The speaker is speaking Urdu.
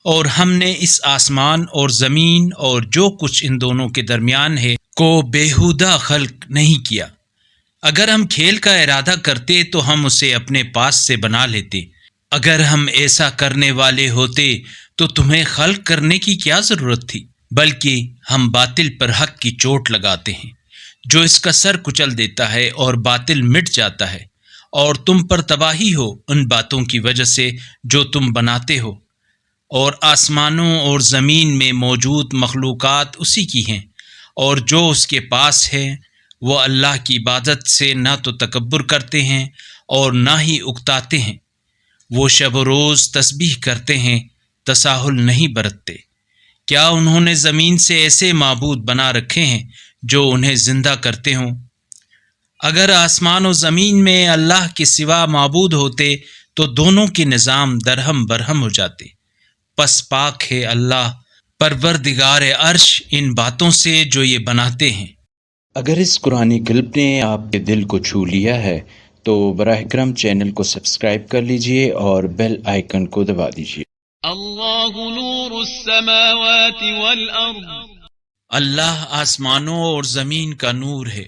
اور ہم نے اس آسمان اور زمین اور جو کچھ ان دونوں کے درمیان ہے کو بیہودہ خلق نہیں کیا۔ اگر ہم کھیل کا ارادہ کرتے تو ہم اسے اپنے پاس سے بنا لیتے۔ اگر ہم ایسا کرنے والے ہوتے تو تمہیں خلق کرنے کی کیا ضرورت تھی؟ بلکہ ہم باطل پر حق کی چوٹ لگاتے ہیں جو اس کا سر کچل دیتا ہے اور باطل مٹ جاتا ہے، اور تم پر تباہی ہو ان باتوں کی وجہ سے جو تم بناتے ہو۔ اور آسمانوں اور زمین میں موجود مخلوقات اسی کی ہیں، اور جو اس کے پاس ہے وہ اللہ کی عبادت سے نہ تو تکبر کرتے ہیں اور نہ ہی اکتاتے ہیں۔ وہ شب و روز تسبیح کرتے ہیں، تساہل نہیں برتتے۔ کیا انہوں نے زمین سے ایسے معبود بنا رکھے ہیں جو انہیں زندہ کرتے ہوں؟ اگر آسمان و زمین میں اللہ کے سوا معبود ہوتے تو دونوں کے نظام درہم برہم ہو جاتے۔ پس پاک ہے اللہ پروردگار عرش ان باتوں سے جو یہ بناتے ہیں۔ اگر اس قرآنی کلپ نے آپ کے دل کو چھو لیا ہے تو براہ کرم چینل کو سبسکرائب کر لیجئے اور بیل آئیکن کو دبا دیجئے۔ اللہ نور السماوات والارض، اللہ آسمانوں اور زمین کا نور ہے۔